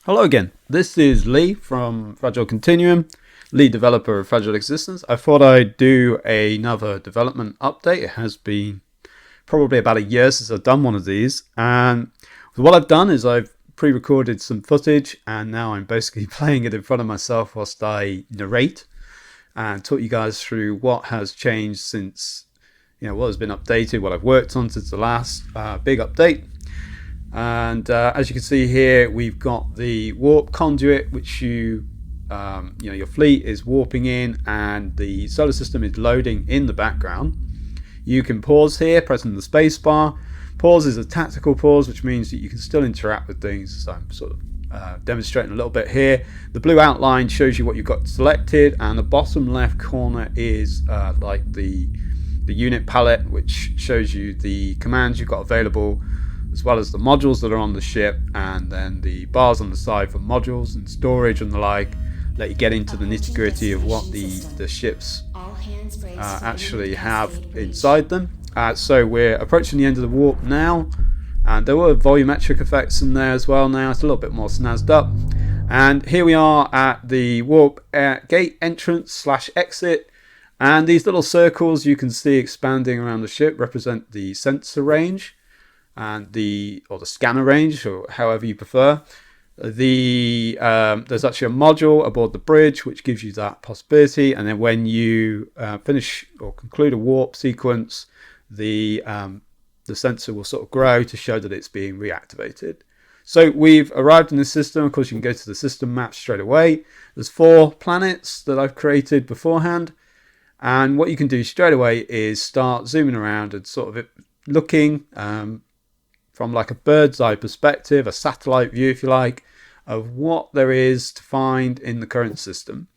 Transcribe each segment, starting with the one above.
Hello again, this is Lee from Fragile Continuum, lead developer of Fragile Existence. I thought I'd do another development update. It has been probably about a year since I've done one of these, and what I've done is I've pre-recorded some footage and now I'm basically playing it in front of myself whilst I narrate and talk you guys through what has changed since, what has been updated, what I've worked on since the last big update. And as you can see here, we've got the warp conduit, which your fleet is warping in, and the solar system is loading in the background. You can pause here, pressing the space bar. Pause is a tactical pause, which means that you can still interact with things. So I'm sort of demonstrating a little bit here. The blue outline shows you what you've got selected, and the bottom left corner is like the unit palette, which shows you the commands you've got available, as well as the modules that are on the ship, and then the bars on the side for modules and storage and the like, let you get into the nitty-gritty of what the ships actually have inside them. So we're approaching the end of the warp now, and there were volumetric effects in there as well. Now it's a little bit more snazzed up, and here we are at the warp gate entrance / exit, and these little circles you can see expanding around the ship represent the sensor range and the scanner range, or however you prefer. There's actually a module aboard the bridge which gives you that possibility, and then when you finish or conclude a warp sequence, the sensor will sort of grow to show that it's being reactivated. So we've arrived in the system. Of course, you can go to the system map straight away. There's 4 planets that I've created beforehand, and what you can do straight away is start zooming around and sort of looking from like a bird's eye perspective, a satellite view if you like, of what there is to find in the current system.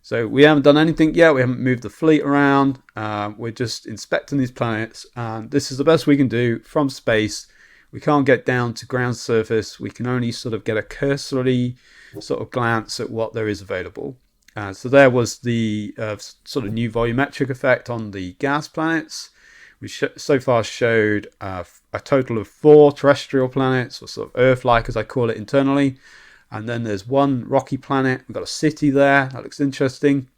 So we haven't done anything yet, we haven't moved the fleet around, we're just inspecting these planets, and this is the best we can do from space. We can't get down to ground surface, we can only sort of get a cursory sort of glance at what there is available. So there was the sort of new volumetric effect on the gas planets. We so far showed a total of 4 terrestrial planets, or sort of Earth-like as I call it internally. And then there's 1 rocky planet. We've got a city there. That looks interesting.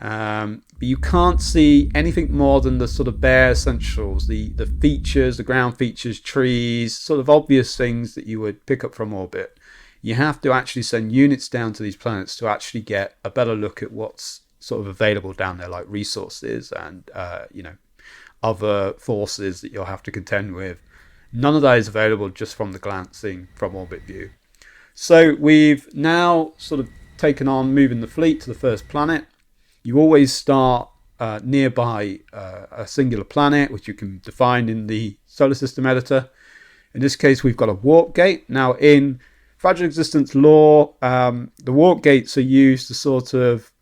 But you can't see anything more than the sort of bare essentials, the features, the ground features, trees, sort of obvious things that you would pick up from orbit. You have to actually send units down to these planets to actually get a better look at what's sort of available down there, like resources and, other forces that you'll have to contend with. None of that is available just from the glancing from orbit view. So we've now sort of taken on moving the fleet to the first planet. You always start nearby a singular planet, which you can define in the solar system editor. In this case, we've got a warp gate. Now in Fragile Existence lore, the warp gates are used to sort of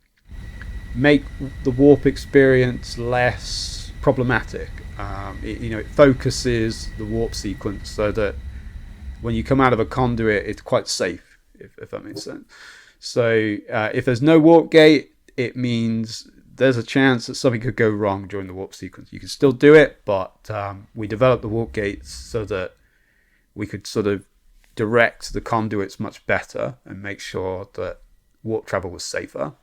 make the warp experience less problematic. It focuses the warp sequence so that when you come out of a conduit, it's quite safe, if that makes sense. So if there's no warp gate, it means there's a chance that something could go wrong during the warp sequence. You can still do it, but we developed the warp gates so that we could sort of direct the conduits much better and make sure that warp travel was safer.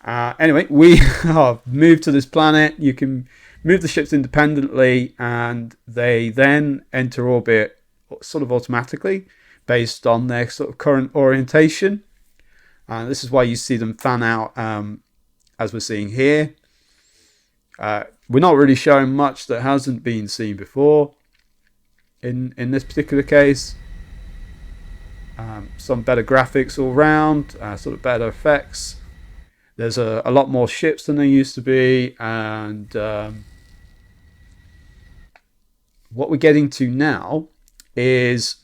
Anyway, we have moved to this planet. You can move the ships independently, and they then enter orbit sort of automatically based on their sort of current orientation. And this is why you see them fan out as we're seeing here. We're not really showing much that hasn't been seen before in this particular case. Some better graphics all round, sort of better effects. There's a lot more ships than there used to be, and what we're getting to now is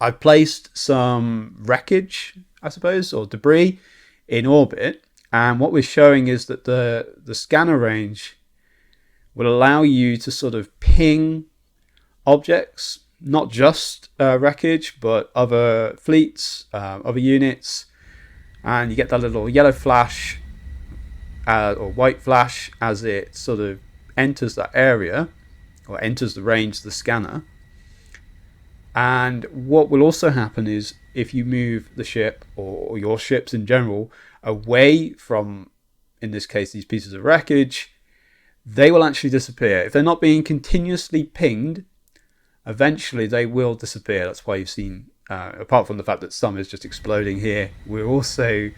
I've placed some wreckage, I suppose, or debris in orbit, and what we're showing is that the scanner range will allow you to sort of ping objects, not just wreckage, but other fleets, other units, and you get that little yellow flash or white flash as it sort of enters that area or enters the range of the scanner. And what will also happen is if you move the ship or your ships in general away from, in this case, these pieces of wreckage, they will actually disappear. If they're not being continuously pinged, eventually they will disappear. That's why you've seen, apart from the fact that some is just exploding here, we're also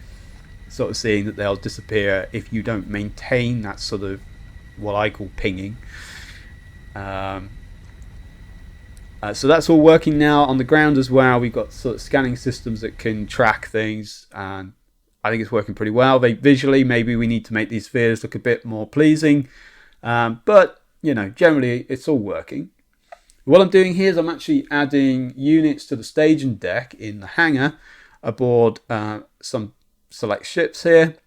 sort of seeing that they'll disappear if you don't maintain that sort of what I call pinging. So that's all working now on the ground as well. We've got sort of scanning systems that can track things, and I think it's working pretty well. Visually, maybe we need to make these spheres look a bit more pleasing, but generally it's all working. What I'm doing here is I'm actually adding units to the staging deck in the hangar aboard some select ships here.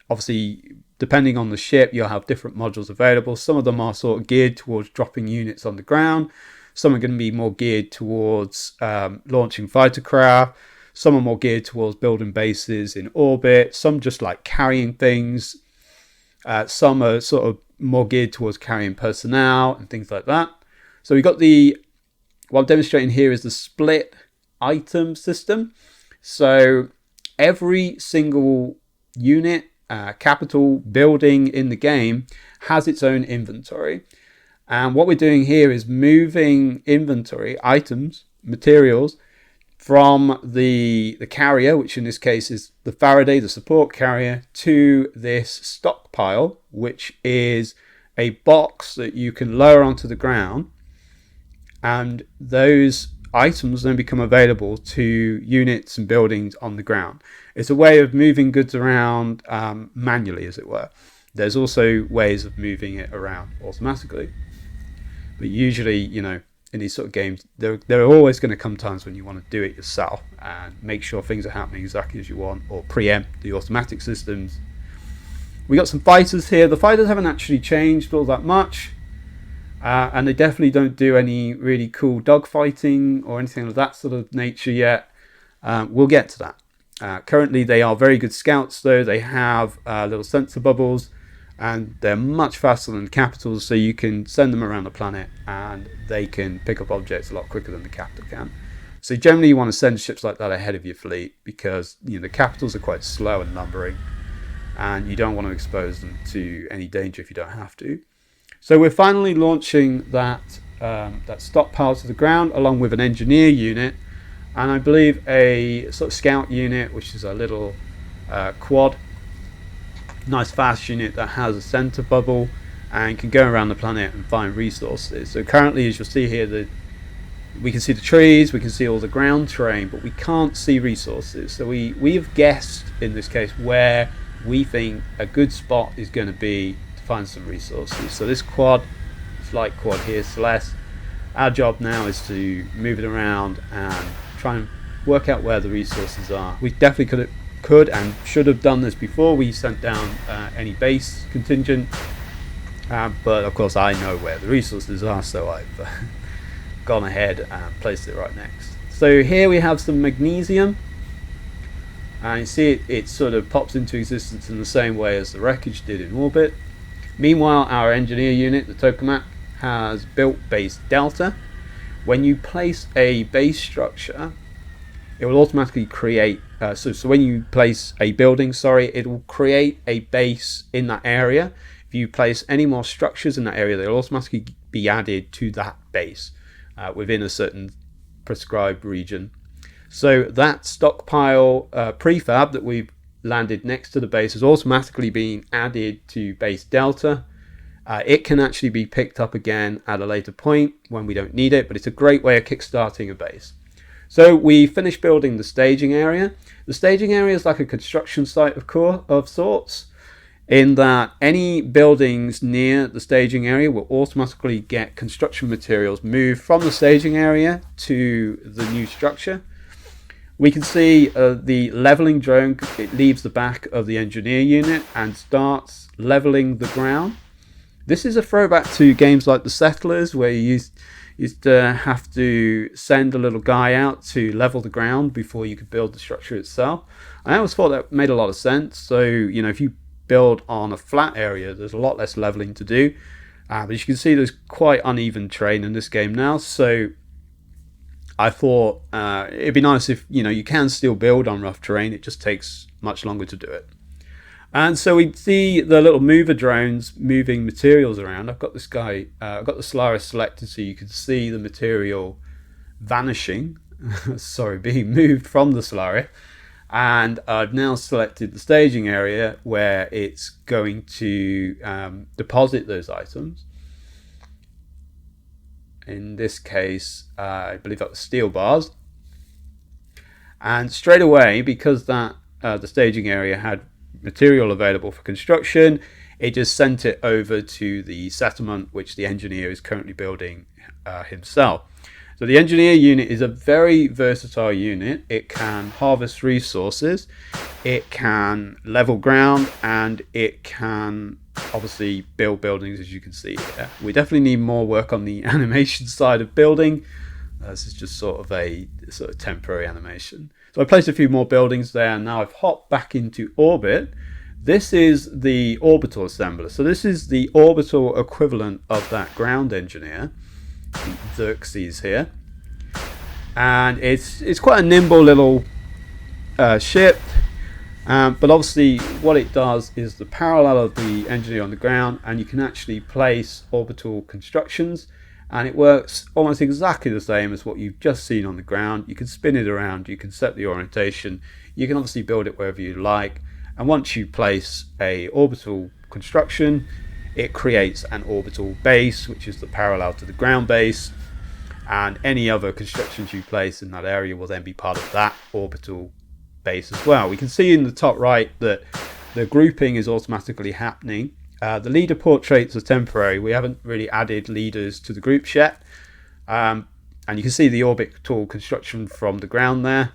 Obviously, depending on the ship, you'll have different modules available. Some of them are sort of geared towards dropping units on the ground. Some are going to be more geared towards launching fighter craft. Some are more geared towards building bases in orbit. Some just like carrying things. Some are sort of more geared towards carrying personnel and things like that. So we've got what I'm demonstrating here is the split item system. So every single unit, capital building in the game has its own inventory. And what we're doing here is moving inventory, items, materials, from the carrier, which in this case is the Faraday, the support carrier, to this stockpile, which is a box that you can lower onto the ground. And those items then become available to units and buildings on the ground. It's a way of moving goods around manually, as it were. There's also ways of moving it around automatically. But usually, in these sort of games, there are always going to come times when you want to do it yourself and make sure things are happening exactly as you want, or preempt the automatic systems. We got some fighters here. The fighters haven't actually changed all that much. And they definitely don't do any really cool dogfighting or anything of that sort of nature yet. We'll get to that. Currently, they are very good scouts, though. They have little sensor bubbles, and they're much faster than capitals, so you can send them around the planet, and they can pick up objects a lot quicker than the capital can. So generally, you want to send ships like that ahead of your fleet, because the capitals are quite slow and lumbering, and you don't want to expose them to any danger if you don't have to. So we're finally launching that stockpile to the ground, along with an engineer unit, and I believe a sort of scout unit, which is a little quad, nice fast unit that has a center bubble and can go around the planet and find resources. So currently, as you'll see here, we can see the trees, we can see all the ground terrain, but we can't see resources. So we have guessed in this case where we think a good spot is going to be to find some resources. So this flight quad here, Celeste, our job now is to move it around and try and work out where the resources are. We definitely could and should have done this before we sent down any base contingent, but of course I know where the resources are, so I've gone ahead and placed it right next. So here we have some magnesium, and you see it sort of pops into existence in the same way as the wreckage did in orbit. Meanwhile, our engineer unit, the tokamak, has built base Delta. When you place a base structure, it will automatically create, so when you place a building, it will create a base in that area. If you place any more structures in that area, they'll automatically be added to that base within a certain prescribed region. So that stockpile prefab that we've landed next to the base is automatically being added to base Delta. It can actually be picked up again at a later point when we don't need it, but it's a great way of kickstarting a base. So we finished building the staging area. The staging area is like a construction site of sorts, in that any buildings near the staging area will automatically get construction materials moved from the staging area to the new structure. We can see the leveling drone. It leaves the back of the engineer unit and starts leveling the ground. This is a throwback to games like The Settlers, where you used to have to send a little guy out to level the ground before you could build the structure itself. I always thought that made a lot of sense. So, if you build on a flat area, there's a lot less leveling to do. But as you can see, there's quite uneven terrain in this game now. So I thought it'd be nice if, you can still build on rough terrain. It just takes much longer to do it. And so we see the little mover drones moving materials around. I've got this guy, I've got the Solaris selected so you can see the material vanishing, sorry, being moved from the Solaris. And I've now selected the staging area where it's going to deposit those items. In this case, I believe that was steel bars. And straight away, because that the staging area had material available for construction, it just sent it over to the settlement, which the engineer is currently building himself. So the engineer unit is a very versatile unit. It can harvest resources, it can level ground, and it can obviously build buildings, as you can see here. We definitely need more work on the animation side of building. This is just sort of temporary animation. So I placed a few more buildings there, and now I've hopped back into orbit. This is the orbital assembler. So this is the orbital equivalent of that ground engineer, Xerxes here. And it's quite a nimble little ship. But obviously what it does is the parallel of the engineer on the ground, and you can actually place orbital constructions, and it works almost exactly the same as what you've just seen on the ground. You can spin it around, you can set the orientation, you can obviously build it wherever you like, and once you place a orbital construction, it creates an orbital base, which is the parallel to the ground base, and any other constructions you place in that area will then be part of that orbital base as well. We can see in the top right that the grouping is automatically happening. The leader portraits are temporary. We haven't really added leaders to the groups yet. And you can see the orbital construction from the ground there.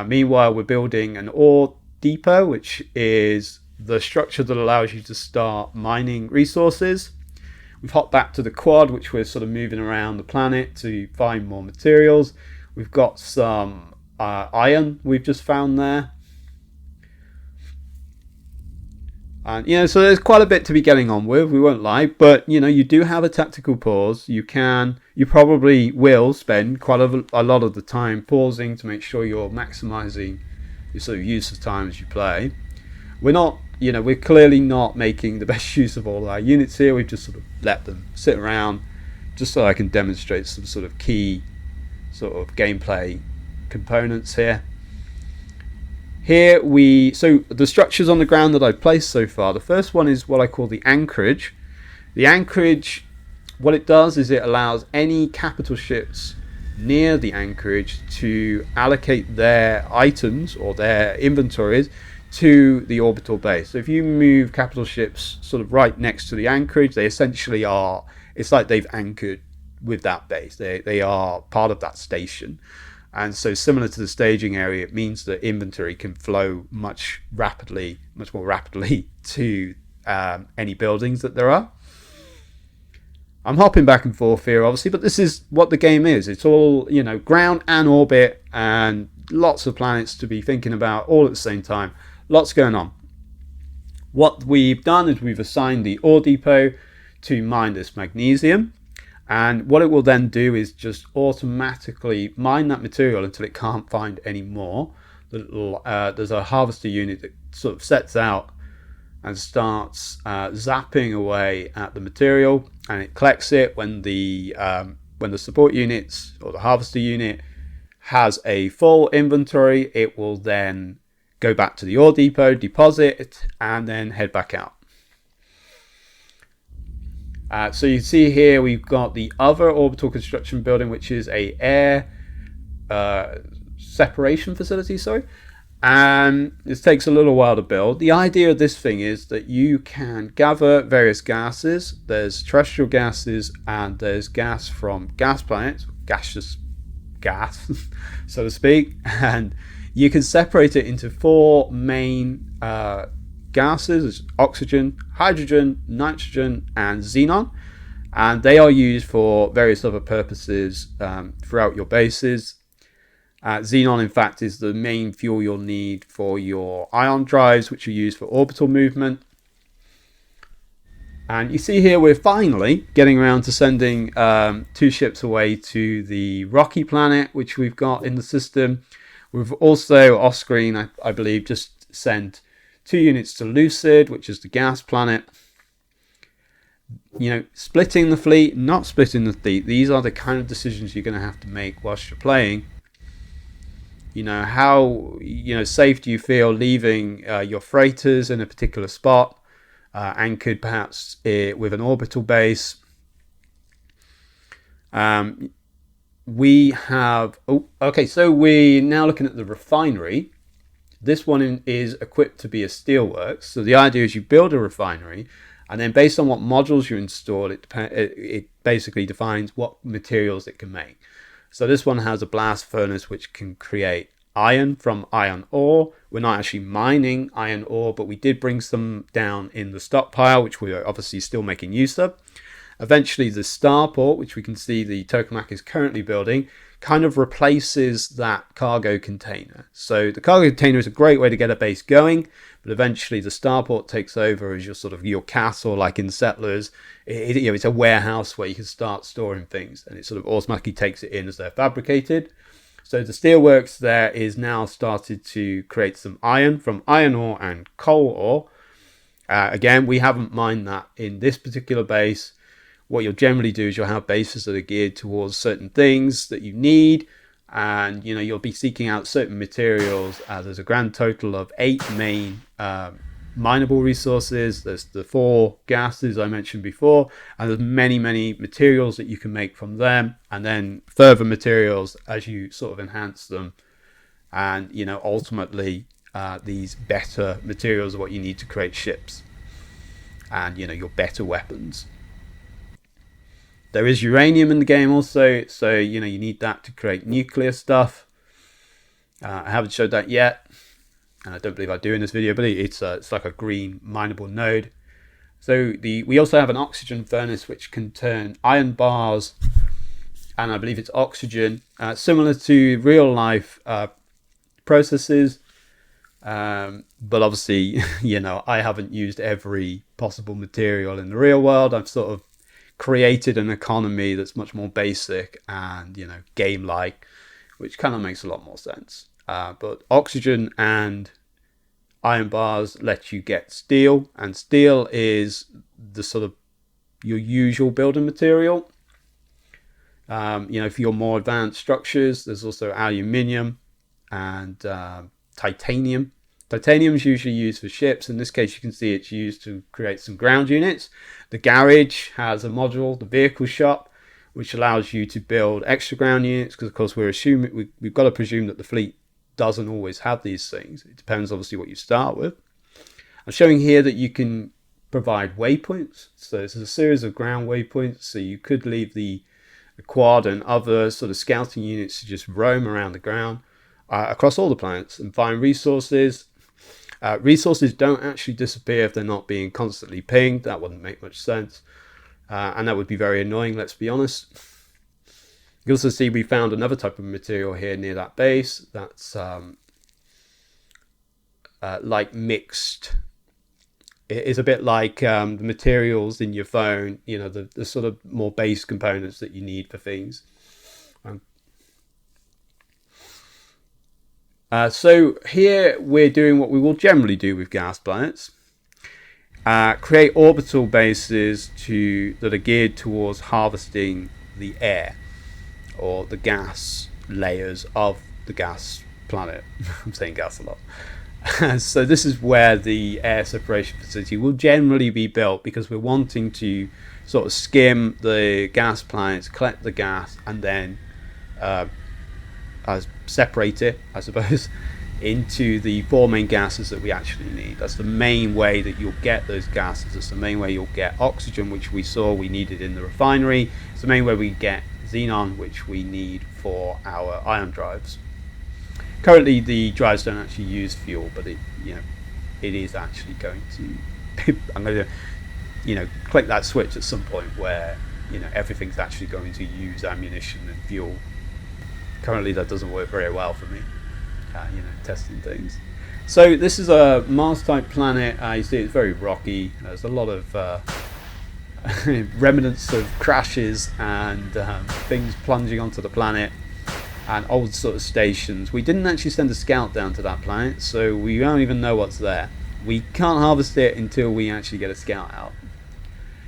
Meanwhile, we're building an ore depot, which is the structure that allows you to start mining resources. We've hopped back to the quad, which we're sort of moving around the planet to find more materials. We've got some iron we've just found there. And so there's quite a bit to be getting on with, we won't lie, but you do have a tactical pause. You probably will spend quite a lot of the time pausing to make sure you're maximizing your sort of use of time as you play. We're clearly not making the best use of all our units here. We've just sort of let them sit around just so I can demonstrate some sort of key sort of gameplay components here. So the structures on the ground that I've placed so far, the first one is what I call the anchorage. The anchorage, what it does is it allows any capital ships near the anchorage to allocate their items or their inventories to the orbital base. So if you move capital ships sort of right next to the anchorage, they essentially are, it's like they've anchored with that base. They are part of that station. And so similar to the staging area, it means that inventory can flow much more rapidly to any buildings that there are. I'm hopping back and forth here, obviously, but this is what the game is. It's all, ground and orbit, and lots of planets to be thinking about all at the same time. Lots going on. What we've done is we've assigned the ore depot to mine this magnesium. And what it will then do is just automatically mine that material until it can't find any more. There's a harvester unit that sort of sets out and starts zapping away at the material, and it collects it. When the support units or the harvester unit has a full inventory, it will then go back to the ore depot, deposit it, and then head back out. So you see here we've got the other orbital construction building, which is a air separation facility, and this takes a little while to build. The idea of this thing is that you can gather various gases. There's terrestrial gases and there's gas from gas planets, gaseous gas so to speak, and you can separate it into four main gases: oxygen, hydrogen, nitrogen, and xenon, and they are used for various other purposes throughout your bases. Xenon, in fact, is the main fuel you'll need for your ion drives, which are used for orbital movement. And you see here we're finally getting around to sending 2 ships away to the rocky planet, which we've got in the system. We've also, off screen, I believe, just sent 2 units to Lucid, which is the gas planet. You know, splitting the fleet, not splitting the fleet, these are the kind of decisions you're going to have to make whilst you're playing. You know, how safe do you feel leaving your freighters in a particular spot, anchored perhaps with an orbital base? We have, so we're now looking at the refinery. This one is equipped to be a steelworks. So the idea is you build a refinery, and then based on what modules you install, it basically defines what materials it can make. So this one has a blast furnace which can create iron from iron ore. We're not actually mining iron ore, but we did bring some down in the stockpile, which we are obviously still making use of. Eventually the starport, which we can see the tokamak is currently building, kind of replaces that cargo container. So the cargo container is a great way to get a base going, but eventually the starport takes over as your castle, like in Settlers. It's a warehouse where you can start storing things, and it sort of automatically takes it in as they're fabricated. So the steelworks there is now started to create some iron from iron ore and coal ore. Again, we haven't mined that in this particular base. What you'll generally do is you'll have bases that are geared towards certain things that you need, and you'll be seeking out certain materials. There's a grand total of 8 main mineable resources. There's the 4 gases I mentioned before, and there's many materials that you can make from them, and then further materials as you sort of enhance them. And ultimately these better materials are what you need to create ships and your better weapons. There is uranium in the game also, so you need that to create nuclear stuff. I haven't showed that yet, and I don't believe I do in this video, but it's like a green mineable node. So we also have an oxygen furnace which can turn iron bars, and I believe it's oxygen, similar to real life processes. But obviously, I haven't used every possible material in the real world. I've sort of created an economy that's much more basic and game-like, which kind of makes a lot more sense. But oxygen and iron bars let you get steel, and steel is the sort of your usual building material. For your more advanced structures, there's also aluminium and titanium. Titanium is usually used for ships. In this case, you can see it's used to create some ground units. The garage has a module, the vehicle shop, which allows you to build extra ground units, because of course we've got to presume that the fleet doesn't always have these things. It depends obviously what you start with. I'm showing here that you can provide waypoints. So there's a series of ground waypoints. So you could leave the quad and other sort of scouting units to just roam around the ground across all the planets and find resources. Resources don't actually disappear if they're not being constantly pinged. That wouldn't make much sense, and that would be very annoying, let's be honest. You also see we found another type of material here near that base that's like mixed. It is a bit like the materials in your phone, the sort of more base components that you need for things. So here we're doing what we will generally do with gas planets. Create orbital bases that are geared towards harvesting the air or the gas layers of the gas planet. I'm saying gas a lot. So this is where the air separation facility will generally be built, because we're wanting to sort of skim the gas planets, collect the gas, and then separate it, I suppose, into the 4 main gases that we actually need. That's the main way that you'll get those gases. That's the main way you'll get oxygen, which we saw we needed in the refinery. It's the main way we get xenon, which we need for our ion drives. Currently the drives don't actually use fuel, but it is actually going to I'm going to click that switch at some point where everything's actually going to use ammunition and fuel. Currently that doesn't work very well for me, testing things. So this is a Mars type planet. You see it's very rocky. There's a lot of remnants of crashes and things plunging onto the planet and old sort of stations. We didn't actually send a scout down to that planet, so we don't even know what's there. We can't harvest it until we actually get a scout out.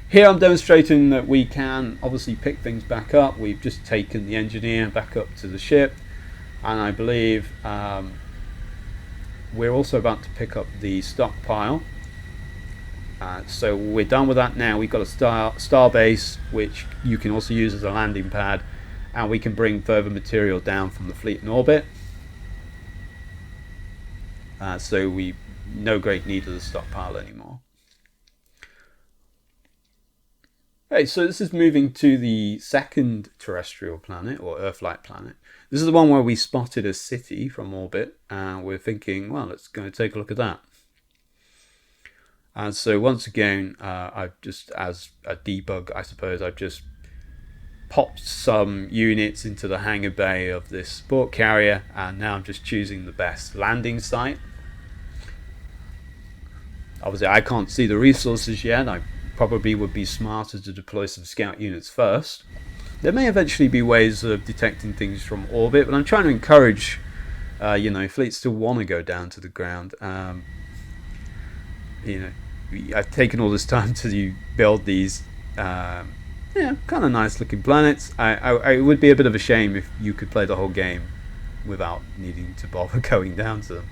Here I'm demonstrating that we can obviously pick things back up. We've just taken the engineer back up to the ship, and I believe we're also about to pick up the stockpile. So we're done with that now. We've got a star base, which you can also use as a landing pad, and we can bring further material down from the fleet in orbit. So we no great need of the stockpile anymore. Okay, so this is moving to the second terrestrial planet, or Earth-like planet. This is the one where we spotted a city from orbit, and we're thinking, well, let's go take a look at that. And so once again, I've just, as a debug, I suppose, I've just popped some units into the hangar bay of this support carrier, and now I'm just choosing the best landing site. Obviously, I can't see the resources yet. I probably would be smarter to deploy some scout units first. There may eventually be ways of detecting things from orbit, but I'm trying to encourage, fleets to want to go down to the ground. I've taken all this time to build these, kind of nice looking planets. It would be a bit of a shame if you could play the whole game without needing to bother going down to them.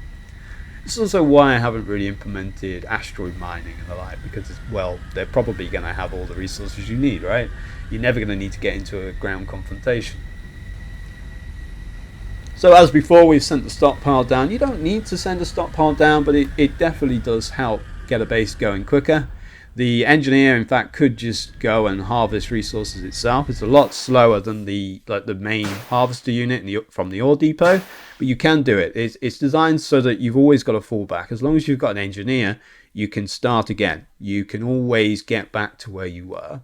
This is also why I haven't really implemented asteroid mining and the like, because, well, they're probably going to have all the resources you need, right? You're never going to need to get into a ground confrontation. So as before, we've sent the stockpile down. You don't need to send a stockpile down, but it definitely does help get a base going quicker. The engineer, in fact, could just go and harvest resources itself. It's a lot slower than the main harvester unit from the ore depot, but you can do it. It's designed so that you've always got a fallback. As long as you've got an engineer, you can start again. You can always get back to where you were.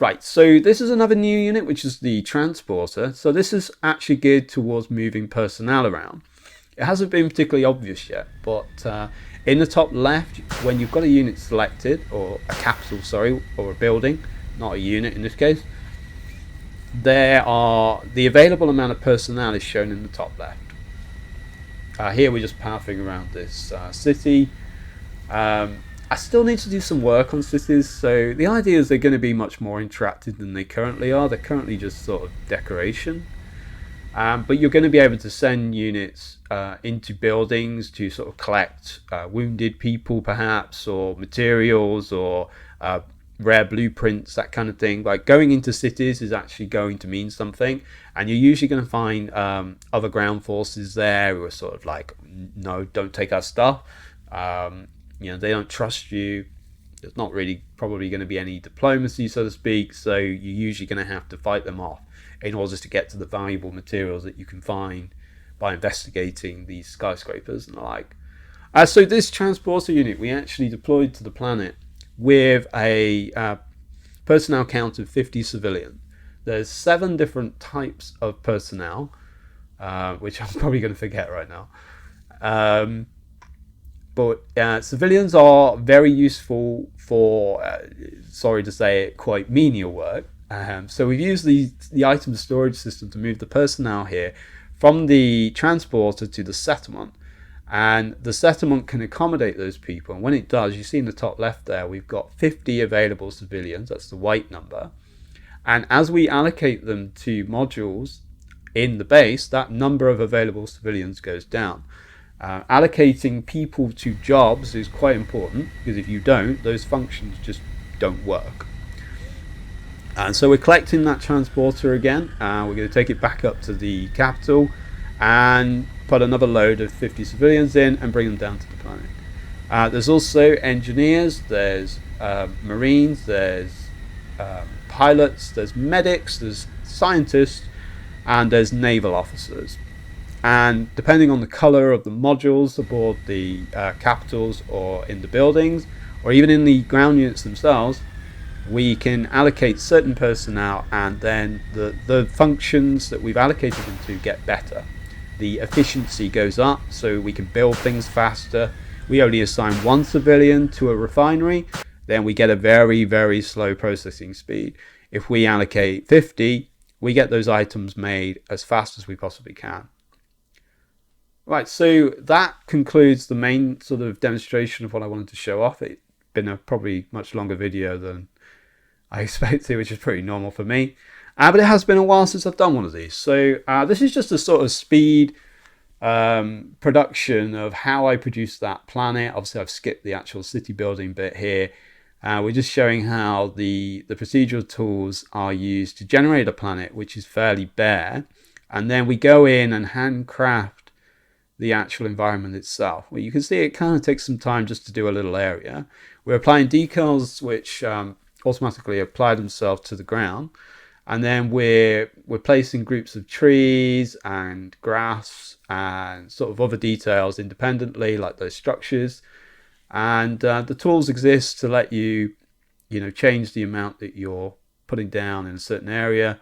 Right, so this is another new unit, which is the transporter. So this is actually geared towards moving personnel around. It hasn't been particularly obvious yet, but in the top left, when you've got a unit selected, or a capital, sorry, or a building, not a unit in this case, the available amount of personnel is shown in the top left. Here we're just pathing around this city. I still need to do some work on cities, so the idea is they're going to be much more interactive than they currently are. They're currently just sort of decoration. But you're going to be able to send units into buildings to sort of collect wounded people perhaps, or materials, or rare blueprints, that kind of thing. Like, going into cities is actually going to mean something, and you're usually going to find other ground forces there who are sort of like, no, don't take our stuff. They don't trust you. There's not really probably going to be any diplomacy, so to speak, so you're usually going to have to fight them off in order to get to the valuable materials that you can find by investigating these skyscrapers and the like. So this transporter unit we actually deployed to the planet with a personnel count of 50 civilian. There's 7 different types of personnel, which I'm probably going to forget right now. But civilians are very useful for, sorry to say it, quite menial work. So we've used the item storage system to move the personnel here from the transporter to the settlement. And the settlement can accommodate those people. And when it does, you see in the top left there, we've got 50 available civilians. That's the white number. And as we allocate them to modules in the base, that number of available civilians goes down. Allocating people to jobs is quite important, because if you don't, those functions just don't work. And so we're collecting that transporter again. We're going to take it back up to the capital and put another load of 50 civilians in and bring them down to the planet. There's also engineers, there's marines, there's pilots, there's medics, there's scientists, and there's naval officers. And depending on the color of the modules aboard the capitals, or in the buildings, or even in the ground units themselves, we can allocate certain personnel, and then the functions that we've allocated them to get better. The efficiency goes up, so we can build things faster. We only assign 1 civilian to a refinery, then we get a very, very slow processing speed. If we allocate 50, we get those items made as fast as we possibly can. Right, so that concludes the main sort of demonstration of what I wanted to show off. It's been a probably much longer video than I expected, which is pretty normal for me. But it has been a while since I've done one of these. So this is just a sort of speed production of how I produce that planet. Obviously, I've skipped the actual city building bit here. We're just showing how the procedural tools are used to generate a planet, which is fairly bare. And then we go in and handcraft the actual environment itself. Well, you can see it kind of takes some time just to do a little area. We're applying decals which automatically apply themselves to the ground, and then we're placing groups of trees and grass and sort of other details independently, like those structures. And the tools exist to let you change the amount that you're putting down in a certain area.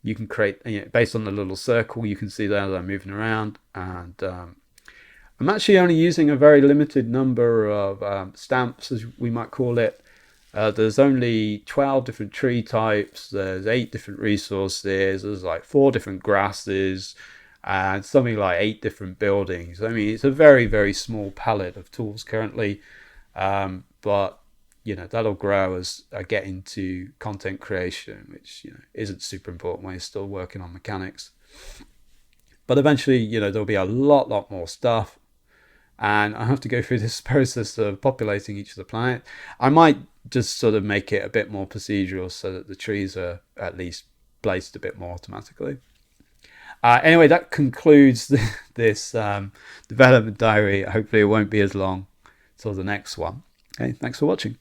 You can create, based on the little circle you can see there that I'm moving around. And I'm actually only using a very limited number of stamps, as we might call it. There's only 12 different tree types. There's 8 different resources. There's like 4 different grasses and something like 8 different buildings. I mean, it's a very, very small palette of tools currently. But that'll grow as I get into content creation, which isn't super important when you're still working on mechanics. But eventually, there'll be a lot more stuff, and I have to go through this process of populating each of the planet. I might just sort of make it a bit more procedural so that the trees are at least placed a bit more automatically. Anyway, that concludes this development diary. Hopefully it won't be as long till the next one. Okay, thanks for watching.